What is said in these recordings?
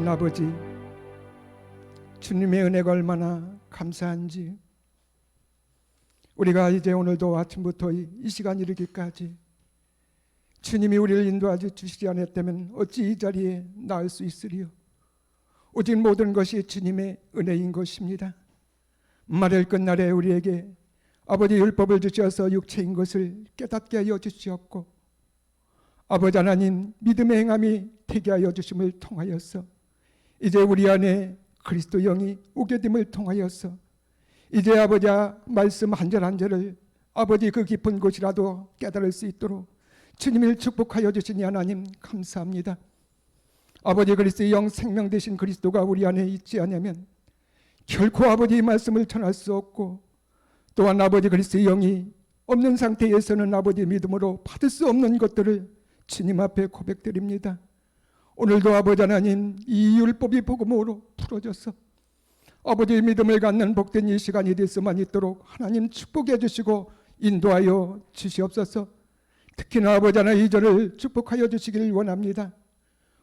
아버지, 주님의 은혜가 얼마나 감사한지, 우리가 이제 오늘도 아침부터 이 시간 이르기까지 주님이 우리를 인도하여 주시지 않았다면 어찌 이 자리에 나을 수 있으리요. 오직 모든 것이 주님의 은혜인 것입니다. 말할 끝날에 우리에게 아버지 율법을 주셔서 육체인 것을 깨닫게 하여 주시었고, 아버지 하나님 믿음의 행함이 되게 하여 주심을 통하여서 이제 우리 안에 그리스도 영이 오게 됨을 통하여서 이제 아버지 말씀 한 절 한 절을 아버지 그 깊은 곳이라도 깨달을 수 있도록 주님을 축복하여 주시니 하나님 감사합니다. 아버지 그리스도의 영 생명 되신 그리스도가 우리 안에 있지 않으면 결코 아버지 이 말씀을 전할 수 없고, 또한 아버지 그리스도의 영이 없는 상태에서는 아버지 믿음으로 받을 수 없는 것들을 주님 앞에 고백드립니다. 오늘도 아버지 하나님 이 율법이 복음으로 풀어져서 아버지의 믿음을 갖는 복된 이 시간이 될 수만 있도록 하나님 축복해 주시고 인도하여 주시옵소서. 특히나 아버지 하나님 이 절을 축복하여 주시기를 원합니다.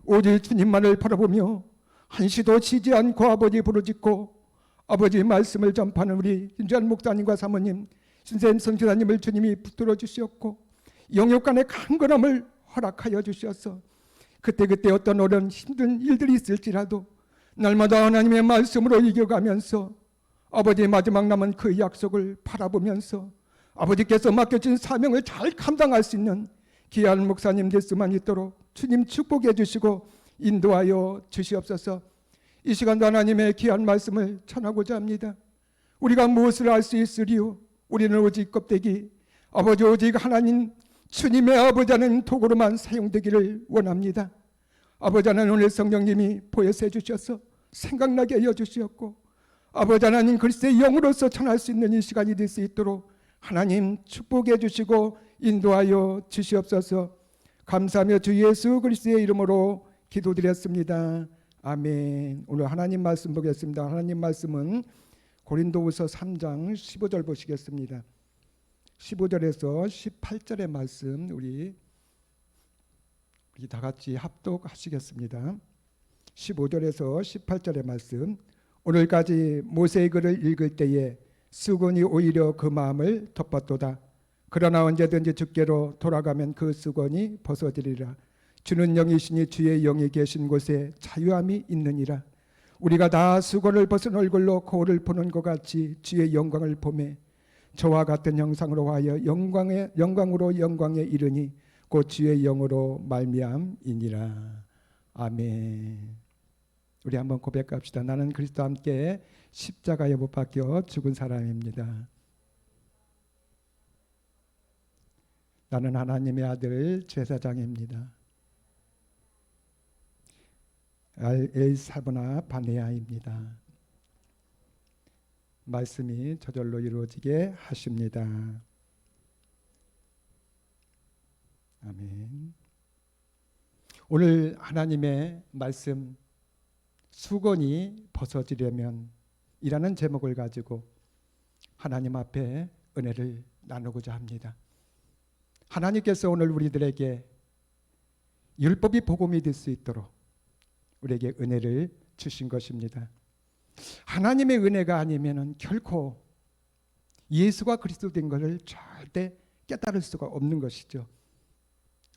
오직 주님만을 바라보며 한시도 쉬지 않고 아버지 부르짖고 아버지의 말씀을 전파하는 우리 김재환 목사님과 사모님, 신샘 선교사님을 주님이 붙들어 주시었고 영육간의 강건함을 허락하여 주셔서 그때그때 어떤 어려운 힘든 일들이 있을지라도 날마다 하나님의 말씀으로 이겨가면서 아버지의 마지막 남은 그 약속을 바라보면서 아버지께서 맡겨진 사명을 잘 감당할 수 있는 귀한 목사님 될 수만 있도록 주님 축복해 주시고 인도하여 주시옵소서. 이 시간도 하나님의 귀한 말씀을 전하고자 합니다. 우리가 무엇을 알 수 있으리요? 우리는 오직 껍데기 아버지 오직 하나님 주님의 아버지 하는 도구로만 사용되기를 원합니다. 아버지 하나님 오늘 성령님이 보여서 해주셔서 생각나게 하여 주시었고 아버지 하나님 그리스도의 영으로서 전할 수 있는 이 시간이 될 수 있도록 하나님 축복해 주시고 인도하여 주시옵소서. 감사하며 주 예수 그리스도의 이름으로 기도드렸습니다. 아멘. 오늘 하나님 말씀 보겠습니다. 하나님 말씀은 고린도후서 3장 15절 보시겠습니다. 15절에서 18절의 말씀 우리 다 같이 합독하시겠습니다. 15절에서 18절의 말씀. 오늘까지 모세의 글을 읽을 때에 수건이 오히려 그 마음을 덮었도다. 그러나 언제든지 주께로 돌아가면 그 수건이 벗어지리라. 주는 영이시니 주의 영이 계신 곳에 자유함이 있느니라. 우리가 다 수건을 벗은 얼굴로 거울을 보는 것 같이 주의 영광을 보매 저와 같은 형상으로 하여 영광으로 영광에 이르니 곧 주의 영으로 말미암이니라. 아멘. 우리 한번 고백합시다. 나는 그리스도와 함께 십자가에 못 박혀 죽은 사람입니다. 나는 하나님의 아들 제사장입니다. 엘사브나 바네아입니다. 말씀이 저절로 이루어지게 하십니다. 아멘. 오늘 하나님의 말씀 수건이 벗어지려면 이라는 제목을 가지고 하나님 앞에 은혜를 나누고자 합니다. 하나님께서 오늘 우리들에게 율법이 복음이 될 수 있도록 우리에게 은혜를 주신 것입니다. 하나님의 은혜가 아니면 결코 예수가 그리스도 된 것을 절대 깨달을 수가 없는 것이죠.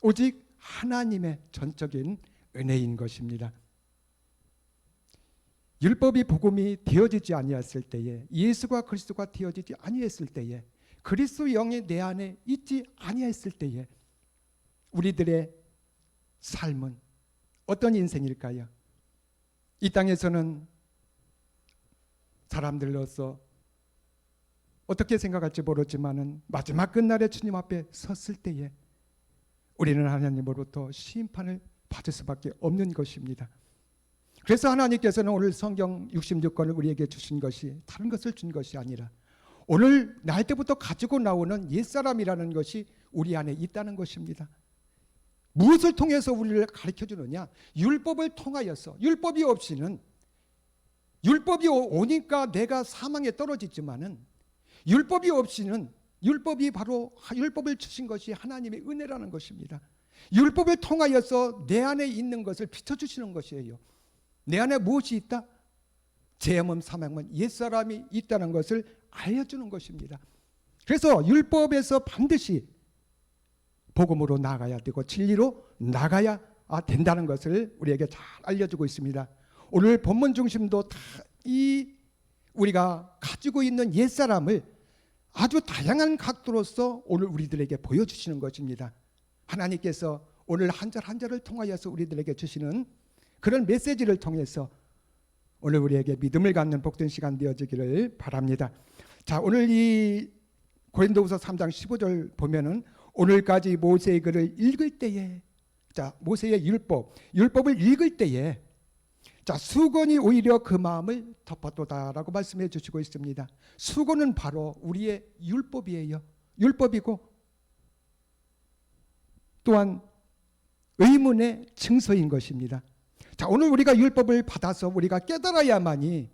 오직 하나님의 전적인 은혜인 것입니다. 율법이 복음이 되어지지 아니했을 때에, 예수가 그리스도가 되어지지 아니했을 때에, 그리스도 영이 내 안에 있지 아니했을 때에 우리들의 삶은 어떤 인생일까요? 이 땅에서는 사람들로서 어떻게 생각할지 모르지만은 마지막 끝날에 주님 앞에 섰을 때에 우리는 하나님으로부터 심판을 받을 수밖에 없는 것입니다. 그래서 하나님께서는 오늘 성경 66권을 우리에게 주신 것이 다른 것을 준 것이 아니라 오늘 날 때부터 가지고 나오는 옛사람이라는 것이 우리 안에 있다는 것입니다. 무엇을 통해서 우리를 가르쳐 주느냐? 율법을 통하여서. 율법이 없이는, 율법이 오니까 내가 사망에 떨어지지만은 율법이 없이는, 율법이 바로 율법을 주신 것이 하나님의 은혜라는 것입니다. 율법을 통하여서 내 안에 있는 것을 비춰주시는 것이에요. 내 안에 무엇이 있다? 죄염은 사망은 옛사람이 있다는 것을 알려주는 것입니다. 그래서 율법에서 반드시 복음으로 나가야 되고 진리로 나가야 된다는 것을 우리에게 잘 알려주고 있습니다. 오늘 본문 중심도 다 이 우리가 가지고 있는 옛사람을 아주 다양한 각도로서 오늘 우리들에게 보여주시는 것입니다. 하나님께서 오늘 한 절 한 절을 통하여서 우리들에게 주시는 그런 메시지를 통해서 오늘 우리에게 믿음을 갖는 복된 시간 되어지기를 바랍니다. 자, 오늘 이 고린도후서 3장 15절 보면은 오늘까지 모세의 글을 읽을 때에, 자, 모세의 율법을 읽을 때에, 자, 수건이 오히려 그 마음을 덮었도다라고 말씀해 주시고 있습니다. 수건은 바로 우리의 율법이에요. 율법이고 또한 의문의 증서인 것입니다. 자, 오늘 우리가 율법을 받아서 우리가 깨달아야만이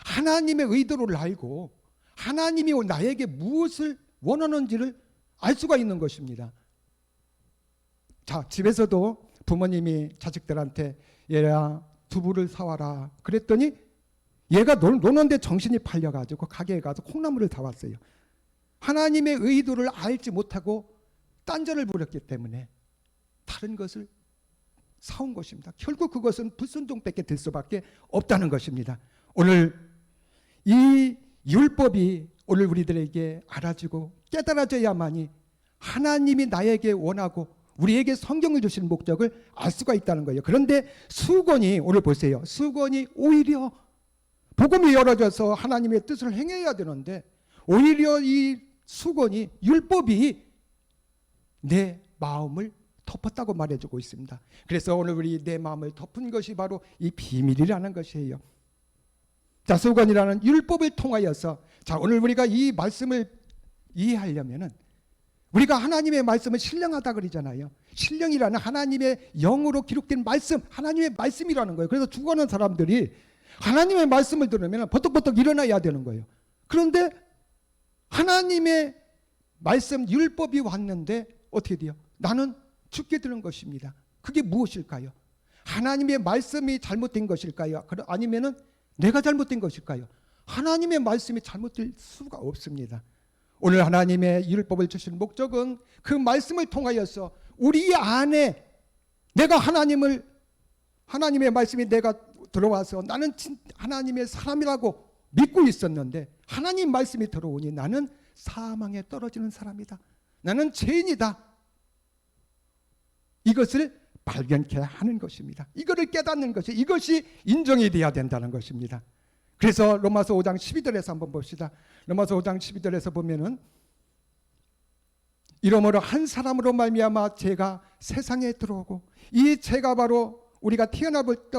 하나님의 의도를 알고 하나님이 나에게 무엇을 원하는지를 알 수가 있는 것입니다. 자, 집에서도 부모님이 자식들한테 얘야 두부를 사와라 그랬더니 얘가 노는데 정신이 팔려가지고 가게에 가서 콩나물을 사왔어요. 하나님의 의도를 알지 못하고 딴전을 부렸기 때문에 다른 것을 사온 것입니다. 결국 그것은 불순종밖에 될 수밖에 없다는 것입니다. 오늘 이 율법이 오늘 우리들에게 알아지고 깨달아져야만이 하나님이 나에게 원하고 우리에게 성경을 주신 목적을 알 수가 있다는 거예요. 그런데 수건이 오늘 보세요. 수건이 오히려 복음이 열어져서 하나님의 뜻을 행해야 되는데 오히려 이 수건이 율법이 내 마음을 덮었다고 말해주고 있습니다. 그래서 오늘 우리 내 마음을 덮은 것이 바로 이 비밀이라는 것이에요. 자, 수건이라는 율법을 통하여서 자, 오늘 우리가 이 말씀을 이해하려면은 우리가 하나님의 말씀을 신령하다 그러잖아요. 신령이라는 하나님의 영으로 기록된 말씀, 하나님의 말씀이라는 거예요. 그래서 죽어가는 사람들이 하나님의 말씀을 들으면 버떡버떡 일어나야 되는 거예요. 그런데 하나님의 말씀, 율법이 왔는데 어떻게 돼요? 나는 죽게 되는 것입니다. 그게 무엇일까요? 하나님의 말씀이 잘못된 것일까요? 아니면은 내가 잘못된 것일까요? 하나님의 말씀이 잘못될 수가 없습니다. 오늘 하나님의 율법을 주신 목적은 그 말씀을 통하여서 우리 안에 내가 하나님의 말씀이 내가 들어와서 나는 하나님의 사람이라고 믿고 있었는데 하나님 말씀이 들어오니 나는 사망에 떨어지는 사람이다. 나는 죄인이다. 이것을 발견케 하는 것입니다. 이거를 깨닫는 것이 이것이 인정이 되어야 된다는 것입니다. 그래서 로마서 5장 12절에서 한번 봅시다. 로마서 5장 12절에서 보면은 이러므로 한 사람으로 말미암아 죄가 세상에 들어오고 이 죄가 바로 우리가 태어나볼 때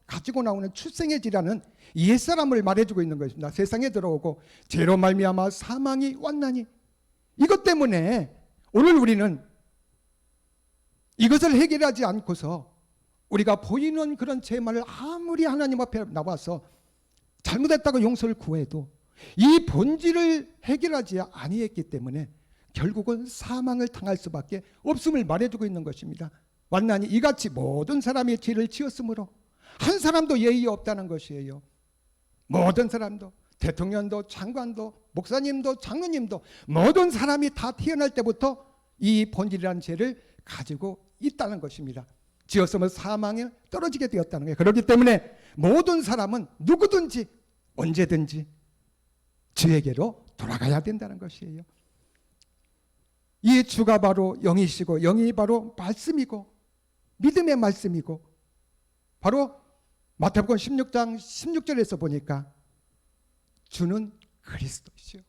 가지고 나오는 출생의 질이라는 옛사람을 말해주고 있는 것입니다. 세상에 들어오고 죄로 말미암아 사망이 왔나니 이것 때문에 오늘 우리는 이것을 해결하지 않고서 우리가 보이는 그런 죄만을 아무리 하나님 앞에 나와서 잘못했다고 용서를 구해도 이 본질을 해결하지 아니했기 때문에 결국은 사망을 당할 수밖에 없음을 말해주고 있는 것입니다. 왔나니 이같이 모든 사람이 죄를 지었으므로 한 사람도 예의 없다는 것이에요. 모든 사람도 대통령도 장관도 목사님도 장로님도 모든 사람이 다 태어날 때부터 이 본질이라는 죄를 가지고 있다는 것입니다. 지었으면 사망에 떨어지게 되었다는 거예요. 그렇기 때문에 모든 사람은 누구든지 언제든지 주에게로 돌아가야 된다는 것이에요. 이 주가 바로 영이시고 영이 바로 말씀이고 믿음의 말씀이고 바로 마태복음 16장 16절에서 보니까 주는 그리스도이시요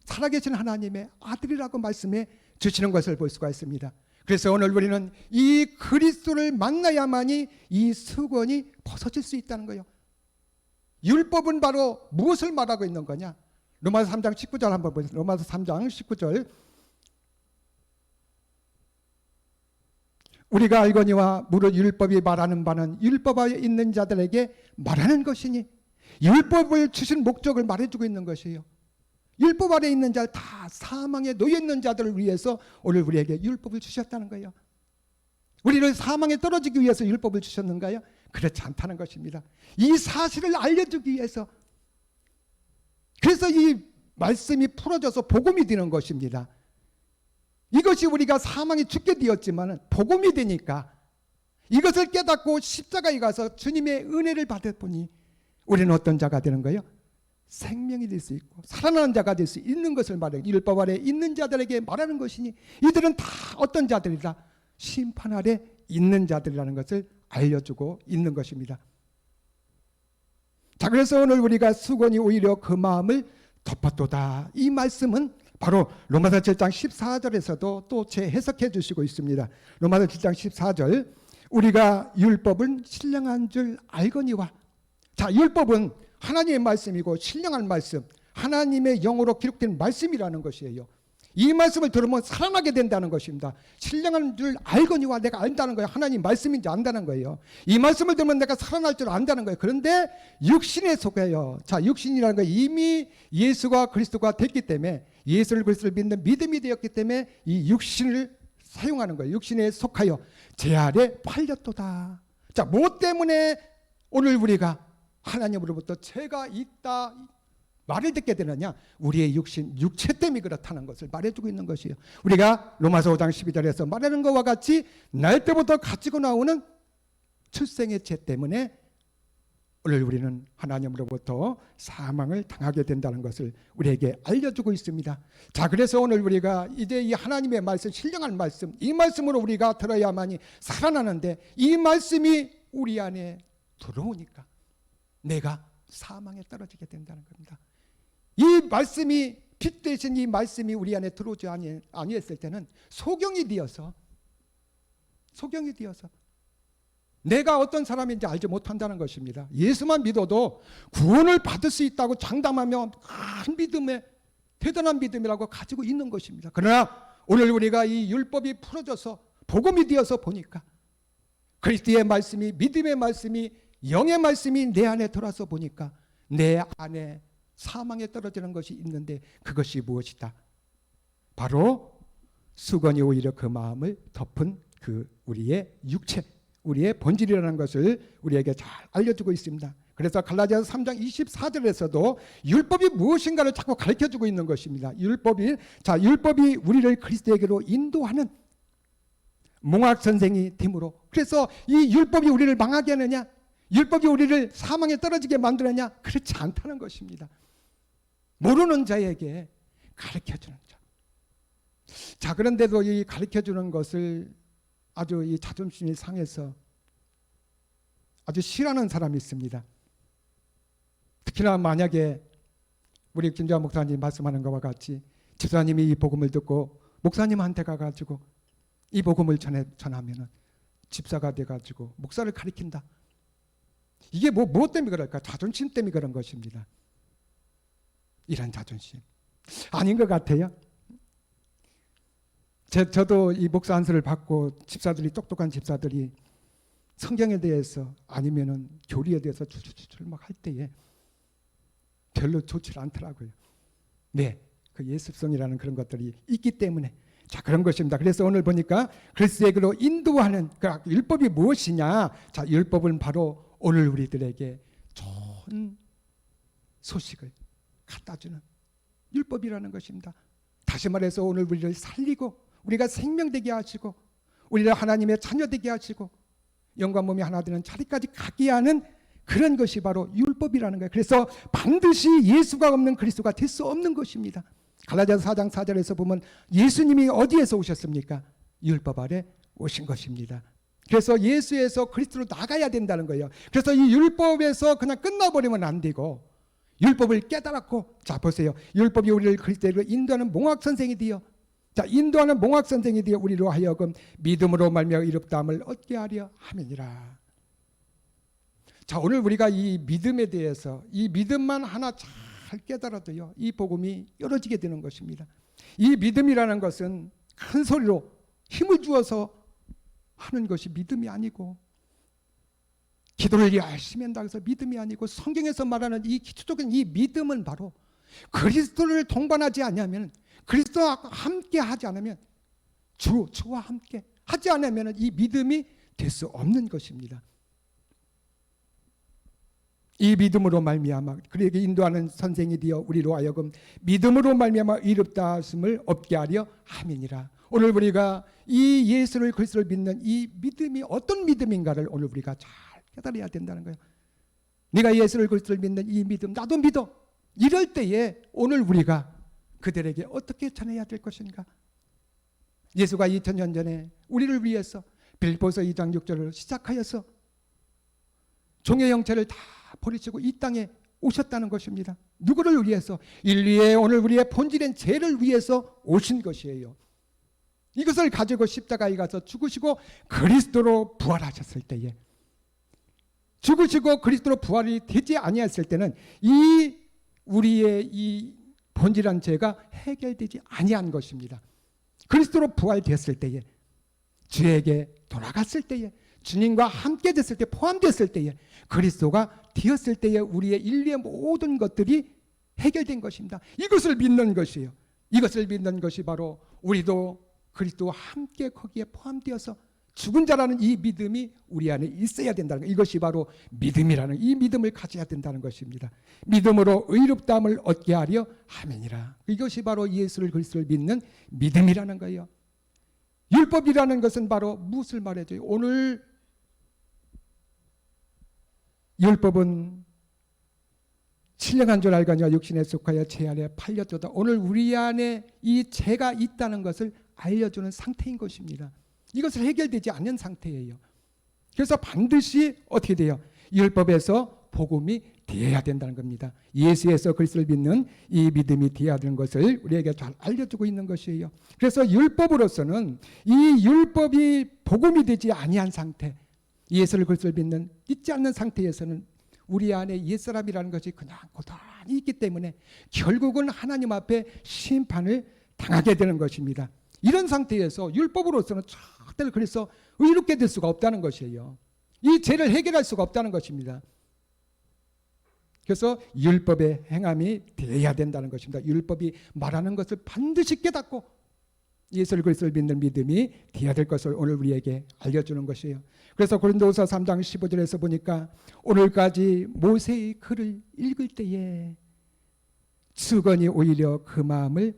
살아계신 하나님의 아들이라고 말씀해 주시는 것을 볼 수가 있습니다. 그래서 오늘 우리는 이 그리스도를 만나야만이 이 수건이 벗어질 수 있다는 거예요. 율법은 바로 무엇을 말하고 있는 거냐? 로마서 3장 19절 한번 보세요. 로마서 3장 19절 우리가 알거니와 무릇 율법이 말하는 바는 율법에 있는 자들에게 말하는 것이니 율법을 주신 목적을 말해주고 있는 것이에요. 율법 아래 있는 자 다 사망에 놓여 있는 자들을 위해서 오늘 우리에게 율법을 주셨다는 거예요. 우리를 사망에 떨어지기 위해서 율법을 주셨는가요? 그렇지 않다는 것입니다. 이 사실을 알려주기 위해서, 그래서 이 말씀이 풀어져서 복음이 되는 것입니다. 이것이 우리가 사망에 죽게 되었지만 복음이 되니까 이것을 깨닫고 십자가에 가서 주님의 은혜를 받았보니 우리는 어떤 자가 되는 거예요? 생명이 될 수 있고 살아나는 자가 될 수 있는 것을 말해요. 율법 아래 있는 자들에게 말하는 것이니 이들은 다 어떤 자들이다? 심판 아래 있는 자들이라는 것을 알려주고 있는 것입니다. 자, 그래서 오늘 우리가 수건이 오히려 그 마음을 덮었도다. 이 말씀은 바로 로마서 7장 14절에서도 또 재해석해 주시고 있습니다. 로마서 7장 14절, 우리가 율법은 신령한 줄 알거니와. 자, 율법은 하나님의 말씀이고 신령한 말씀, 하나님의 영으로 기록된 말씀이라는 것이에요. 이 말씀을 들으면 살아나게 된다는 것입니다. 신령한 줄 알거니와, 내가 안다는 거예요. 하나님 말씀인지 안다는 거예요. 이 말씀을 들으면 내가 살아날 줄 안다는 거예요. 그런데 육신에 속해요. 자, 육신이라는 건 이미 예수가 그리스도가 됐기 때문에, 예수를 그리스도를 믿는 믿음이 되었기 때문에 이 육신을 사용하는 거예요. 육신에 속하여 제 아래 팔렸도다. 자, 무엇 때문에 오늘 우리가 하나님으로부터 죄가 있다 말을 듣게 되느냐? 우리의 육신, 육체 때문에 그렇다는 것을 말해주고 있는 것이에요. 우리가 로마서 5장 12절에서 말하는 것과 같이 날 때부터 가지고 나오는 출생의 죄 때문에 오늘 우리는 하나님으로부터 사망을 당하게 된다는 것을 우리에게 알려주고 있습니다. 자, 그래서 오늘 우리가 이제 이 하나님의 말씀, 신령한 말씀, 이 말씀으로 우리가 들어야만이 살아나는데, 이 말씀이 우리 안에 들어오니까 내가 사망에 떨어지게 된다는 겁니다. 이 말씀이, 빛 대신 이 말씀이 우리 안에 들어오지 아니했을 때는 소경이 되어서 내가 어떤 사람인지 알지 못한다는 것입니다. 예수만 믿어도 구원을 받을 수 있다고 장담하며 큰 믿음에, 대단한 믿음이라고 가지고 있는 것입니다. 그러나 오늘 우리가 이 율법이 풀어져서 복음이 되어서 보니까 그리스도의 말씀이, 믿음의 말씀이, 영의 말씀이 내 안에 들어와서 보니까 내 안에 사망에 떨어지는 것이 있는데, 그것이 무엇이다? 바로 수건이 오히려 그 마음을 덮은 그 우리의 육체, 우리의 본질이라는 것을 우리에게 잘 알려주고 있습니다. 그래서 갈라디아서 3장 24절에서도 율법이 무엇인가를 자꾸 가르쳐주고 있는 것입니다. 율법이 우리를 그리스도에게로 인도하는 몽학 선생이 됨으로, 그래서 이 율법이 우리를 망하게 하느냐, 율법이 우리를 사망에 떨어지게 만드느냐? 그렇지 않다는 것입니다. 모르는 자에게 가르쳐주는 자. 자, 그런데도 이 가르쳐주는 것을 아주 이 자존심이 상해서 아주 싫어하는 사람이 있습니다. 특히나 만약에 우리 김재환 목사님 말씀하는 것과 같이 집사님이 이 복음을 듣고 목사님한테 가가지고 이 복음을 전하면은 집사가 돼가지고 목사를 가리킨다. 이게 무엇 때문에 그럴까? 자존심 때문에 그런 것입니다. 이런 자존심 아닌 것 같아요. 저도 이 목사 안수를 받고 집사들이, 똑똑한 집사들이 성경에 대해서 아니면은 교리에 대해서 줄줄줄 막 할 때에 별로 좋지 않더라고요. 네, 그 예습성이라는 그런 것들이 있기 때문에. 자, 그런 것입니다. 그래서 오늘 보니까 그리스도에게로 인도하는 그 율법이 무엇이냐? 자, 율법은 바로 오늘 우리들에게 좋은 소식을 갖다주는 율법이라는 것입니다. 다시 말해서 오늘 우리를 살리고 우리가 생명되게 하시고 우리를 하나님의 자녀되게 하시고 영과 몸이 하나 되는 자리까지 가게 하는 그런 것이 바로 율법이라는 거예요. 그래서 반드시 예수가 없는 그리스도가 될 수 없는 것입니다. 갈라디아서 4장 4절에서 보면 예수님이 어디에서 오셨습니까? 율법 아래 오신 것입니다. 그래서 예수에서 그리스도로 나가야 된다는 거예요. 그래서 이 율법에서 그냥 끝나버리면 안 되고 율법을 깨달았고, 자 보세요. 율법이 우리를 그리스도로 인도하는 몽학 선생이 되어, 자 인도하는 몽학 선생이 되어 우리로 하여금 믿음으로 말미암아 이롭다함을 얻게 하려 함이니라. 자, 오늘 우리가 이 믿음에 대해서 이 믿음만 하나 잘 깨달아도요, 이 복음이 열어지게 되는 것입니다. 이 믿음이라는 것은 큰 소리로 힘을 주어서 하는 것이 믿음이 아니고, 기도를 열심히 한다고 해서 믿음이 아니고, 성경에서 말하는 이 기초적인 이 믿음은 바로 그리스도를 동반하지 않으면, 그리스도와 함께 하지 않으면, 주와 함께 하지 않으면 이 믿음이 될 수 없는 것입니다. 이 믿음으로 말미암아 그에게 인도하는 선생이 되어 우리로 하여금 믿음으로 말미암아 의롭다 하심을 얻게 하려 함이니라. 오늘 우리가 이 예수를 그리스도를 믿는 이 믿음이 어떤 믿음인가를 오늘 우리가 잘 깨달아야 된다는 거예요. 네가 예수를 그리스도를 믿는 이 믿음 나도 믿어. 이럴 때에 오늘 우리가 그들에게 어떻게 전해야 될 것인가? 예수가 2000년 전에 우리를 위해서 빌립보서 2장 6절을 시작하여서 종의 형체를 다 버리시고 이 땅에 오셨다는 것입니다. 누구를 위해서? 인류의 오늘 우리의 본질인 죄를 위해서 오신 것이에요. 이것을 가지고 십자가에 가서 죽으시고 그리스도로 부활하셨을 때에, 죽으시고 그리스도로 부활이 되지 아니했을 때는 이 우리의 이 본질한 죄가 해결되지 아니한 것입니다. 그리스도로 부활됐을 때에, 주에게 돌아갔을 때에, 주님과 함께 됐을 때, 포함됐을 때에, 그리스도가 되었을 때에 우리의 인류의 모든 것들이 해결된 것입니다. 이것을 믿는 것이에요. 이것을 믿는 것이 바로 우리도 그리스도와 함께 거기에 포함되어서 죽은 자라는 이 믿음이 우리 안에 있어야 된다는 것. 이것이 바로 믿음이라는, 이 믿음을 가져야 된다는 것입니다. 믿음으로 의롭다함을 얻게 하려 함이니라. 이것이 바로 예수를 그리스도를 믿는 믿음이라는 거예요. 율법이라는 것은 바로 무엇을 말해줘요? 오늘 율법은 신령한 줄 알거니와 육신에 속하여 죄 안에 팔렸도다. 오늘 우리 안에 이 죄가 있다는 것을 알려주는 상태인 것입니다. 이것을 해결되지 않는 상태예요. 그래서 반드시 어떻게 돼요? 율법에서 복음이 되어야 된다는 겁니다. 예수에서 그리스도를 믿는 이 믿음이 되어야 되는 것을 우리에게 잘 알려주고 있는 것이에요. 그래서 율법으로서는 이 율법이 복음이 되지 아니한 상태, 예수를 그리스도를 믿는 믿지 않는 상태에서는 우리 안에 옛사람이라는 것이 그냥 고단히 있기 때문에 결국은 하나님 앞에 심판을 당하게 되는 것입니다. 이런 상태에서 율법으로서는 절대로 그래서 의롭게 될 수가 없다는 것이에요. 이 죄를 해결할 수가 없다는 것입니다. 그래서 율법의 행함이 되어야 된다는 것입니다. 율법이 말하는 것을 반드시 깨닫고 예수를 그리스도를 믿는 믿음이 되어야 될 것을 오늘 우리에게 알려주는 것이에요. 그래서 고린도후서 3장 15절에서 보니까 오늘까지 모세의 글을 읽을 때에 수건이 오히려 그 마음을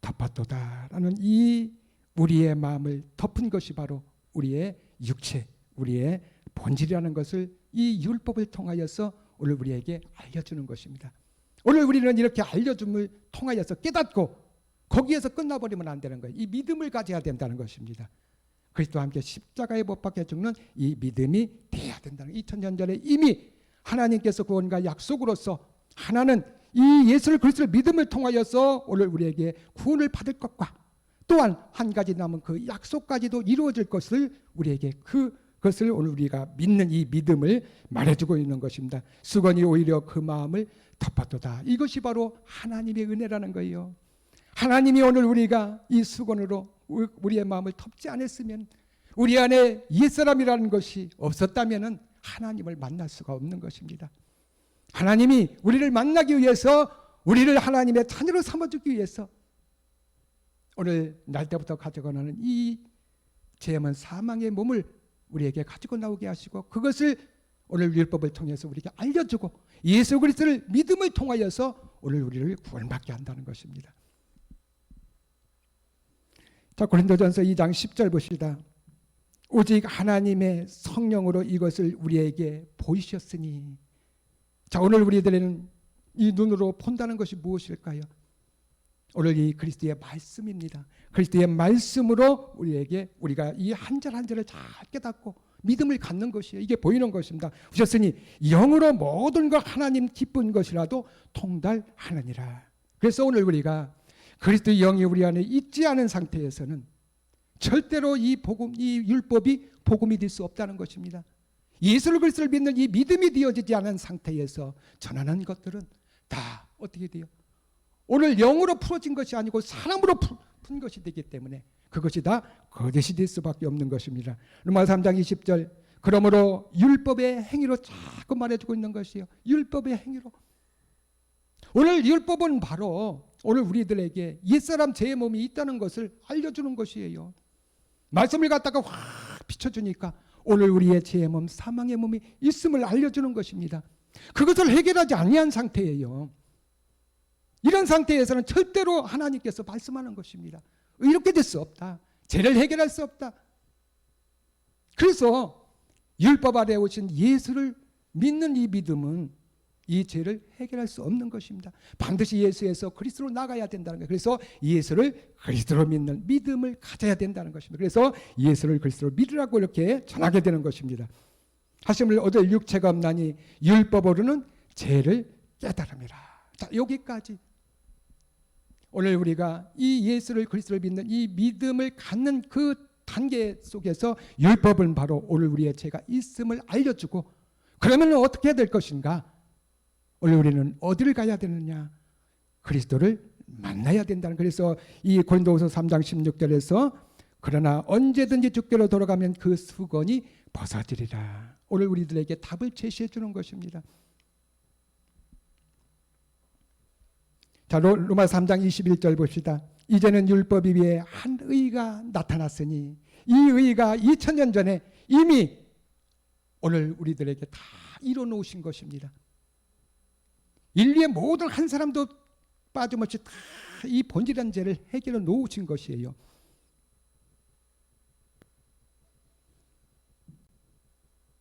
덮었도다라는 이 우리의 마음을 덮은 것이 바로 우리의 육체, 우리의 본질이라는 것을 이 율법을 통하여서 오늘 우리에게 알려주는 것입니다. 오늘 우리는 이렇게 알려줌을 통하여서 깨닫고 거기에서 끝나버리면 안 되는 거예요. 이 믿음을 가져야 된다는 것입니다. 그리스도와 함께 십자가에 못 박혀 죽는 이 믿음이 돼야 된다는 거예요. 2000년 전에 이미 하나님께서 구원과 약속으로서 하나는 이 예수를 그리스도를 믿음을 통하여서 오늘 우리에게 구원을 받을 것과 또한 한 가지 남은 그 약속까지도 이루어질 것을 우리에게 그것을 오늘 우리가 믿는 이 믿음을 말해주고 있는 것입니다. 수건이 오히려 그 마음을 덮었도다. 이것이 바로 하나님의 은혜라는 거예요. 하나님이 오늘 우리가 이 수건으로 우리의 마음을 덮지 않았으면, 우리 안에 옛사람이라는 것이 없었다면 하나님을 만날 수가 없는 것입니다. 하나님이 우리를 만나기 위해서, 우리를 하나님의 자녀로 삼아주기 위해서 오늘 날 때부터 가지고 나는 이 죄 없는 사망의 몸을 우리에게 가지고 나오게 하시고, 그것을 오늘 율법을 통해서 우리에게 알려주고 예수 그리스도를 믿음을 통하여서 오늘 우리를 구원받게 한다는 것입니다. 자, 고린도전서 2장 10절 보시다. 오직 하나님의 성령으로 이것을 우리에게 보이셨으니. 자, 오늘 우리들은 이 눈으로 본다는 것이 무엇일까요? 오늘 이 그리스도의 말씀입니다. 그리스도의 말씀으로 우리가 이 한 절 한 절을 잘 깨닫고 믿음을 갖는 것이에요. 이게 보이는 것입니다. 보셨으니 영으로 모든 것 하나님 기쁜 것이라도 통달하느니라. 그래서 오늘 우리가 그리스도의 영이 우리 안에 있지 않은 상태에서는 절대로 이 복음, 이 율법이 복음이 될 수 없다는 것입니다. 예수를 그리스도를 믿는 이 믿음이 되어지지 않은 상태에서 전하는 것들은 다 어떻게 돼요? 오늘 영으로 풀어진 것이 아니고 사람으로 푼 것이 되기 때문에 그것이 다 거짓이 될 수밖에 없는 것입니다. 로마서 3장 20절, 그러므로 율법의 행위로 자꾸 말해주고 있는 것이에요. 율법의 행위로. 오늘 율법은 바로 오늘 우리들에게 옛사람 죄의 몸이 있다는 것을 알려주는 것이에요. 말씀을 갖다가 확 비춰주니까 오늘 우리의 죄의 몸, 사망의 몸이 있음을 알려주는 것입니다. 그것을 해결하지 아니한 상태예요. 이런 상태에서는 절대로 하나님께서 말씀하는 것입니다. 이렇게 될 수 없다. 죄를 해결할 수 없다. 그래서 율법 아래 오신 예수를 믿는 이 믿음은 이 죄를 해결할 수 없는 것입니다. 반드시 예수에서 그리스도로 나가야 된다는 거예요. 그래서 예수를 그리스도로 믿는 믿음을 가져야 된다는 것입니다. 그래서 예수를 그리스도로 믿으라고 이렇게 전하게 되는 것입니다. 하심을 얻을 육체가 없나니 율법으로는 죄를 깨달음이라. 자, 여기까지. 오늘 우리가 이 예수를 그리스도를 믿는 이 믿음을 갖는 그 단계 속에서 율법은 바로 오늘 우리의 죄가 있음을 알려주고, 그러면 어떻게 해야 될 것인가? 오늘 우리는 어디를 가야 되느냐? 그리스도를 만나야 된다는. 그래서 이 고린도후서 3장 16절에서 그러나 언제든지 주께로 돌아가면 그 수건이 벗어지리라. 오늘 우리들에게 답을 제시해 주는 것입니다. 자, 로마 3장 21절 봅시다. 이제는 율법 위에 한 의가 나타났으니 이 의가 2000년 전에 이미 오늘 우리들에게 다 이뤄놓으신 것입니다. 인류의 모든 한 사람도 빠짐없이 다 이 본질한 죄를 해결해 놓으신 것이에요.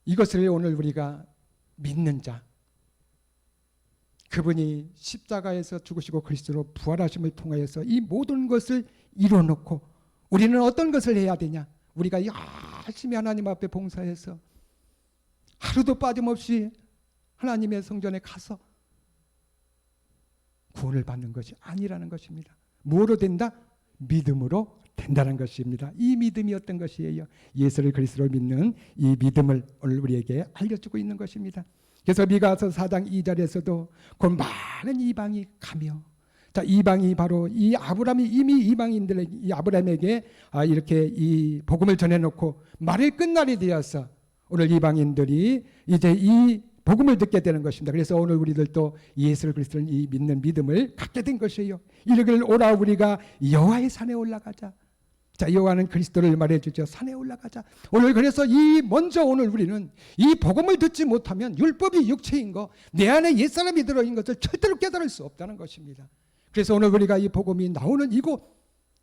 이것을 오늘 우리가 믿는 자, 그분이 십자가에서 죽으시고 그리스도로 부활하심을 통하여서 이 모든 것을 이뤄놓고 우리는 어떤 것을 해야 되냐? 우리가 열심히 하나님 앞에 봉사해서 하루도 빠짐없이 하나님의 성전에 가서 구원을 받는 것이 아니라는 것입니다. 뭐로 된다? 믿음으로 된다는 것입니다. 이 믿음이 어떤 것이에요? 예수를 그리스도로 믿는 이 믿음을 오늘 우리에게 알려주고 있는 것입니다. 그래서 미가서 4장 2절에서도 곧 많은 이방이 가며, 자, 이방이 바로 이 아브라함이 이미 이방인들에게, 이 아브라함에게 이렇게 이 복음을 전해놓고 말을 끝날이 되어서 오늘 이방인들이 이제 이 복음을 듣게 되는 것입니다. 그래서 오늘 우리들도 예수를 그리스도를 믿는 믿음을 갖게 된 것이에요. 이르기를 오라 우리가 여호와의 산에 올라가자. 자, 여호와는 그리스도를 말해주죠. 산에 올라가자. 오늘 그래서 먼저 오늘 우리는 이 복음을 듣지 못하면 율법이 육체인 거, 내 안에 옛사람이 들어있는 것을 절대로 깨달을 수 없다는 것입니다. 그래서 오늘 우리가 이 복음이 나오는 이곳,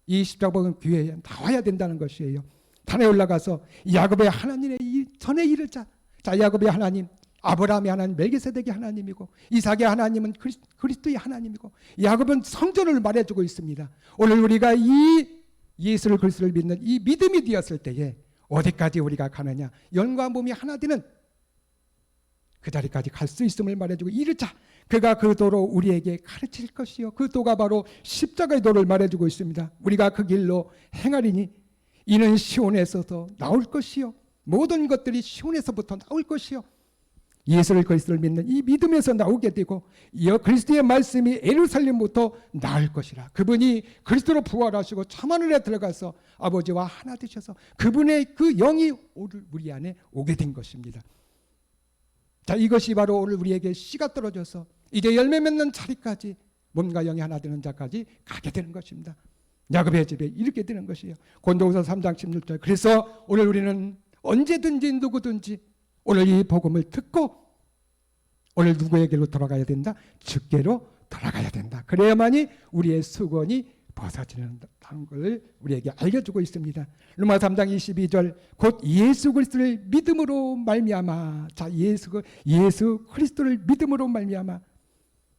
이 십자가복음 교회에 나와야 된다는 것이에요. 산에 올라가서 야곱의 하나님의 전에 이르자. 자, 야곱의 하나님, 아브라함의 하나님, 멜기세덱의 하나님이고, 이삭의 하나님은 그리스도의 하나님이고, 야곱은 성전을 말해주고 있습니다. 오늘 우리가 이 예수를 그리스도를 믿는 이 믿음이 되었을 때에 어디까지 우리가 가느냐? 영과 몸이 하나 되는 그 자리까지 갈 수 있음을 말해주고, 이르자. 그가 그 도로 우리에게 가르칠 것이요, 그 도가 바로 십자가의 도를 말해주고 있습니다. 우리가 그 길로 행하리니 이는 시온에서도 나올 것이요, 모든 것들이 시온에서부터 나올 것이요, 예수를 그리스도를 믿는 이 믿음에서 나오게 되고, 그리스도의 말씀이 예루살렘부터 나올 것이라. 그분이 그리스도로 부활하시고 참하늘에 들어가서 아버지와 하나 되셔서 그분의 그 영이 오늘 우리 안에 오게 된 것입니다. 자, 이것이 바로 오늘 우리에게 씨가 떨어져서 이제 열매 맺는 자리까지, 몸과 영이 하나 되는 자까지 가게 되는 것입니다. 야곱의 집에 이렇게 되는 것이에요. 고린도후서 3장 16절. 그래서 오늘 우리는 언제든지 누구든지 오늘 이 복음을 듣고 오늘 누구에게로 돌아가야 된다? 주께로 돌아가야 된다. 그래야만이 우리의 수건이 벗어지는 걸 우리에게 알려주고 있습니다. 로마 3장 22절. 곧 예수 그리스도를 믿음으로 말미암아. 자, 예수 그리스도를 믿음으로 말미암아.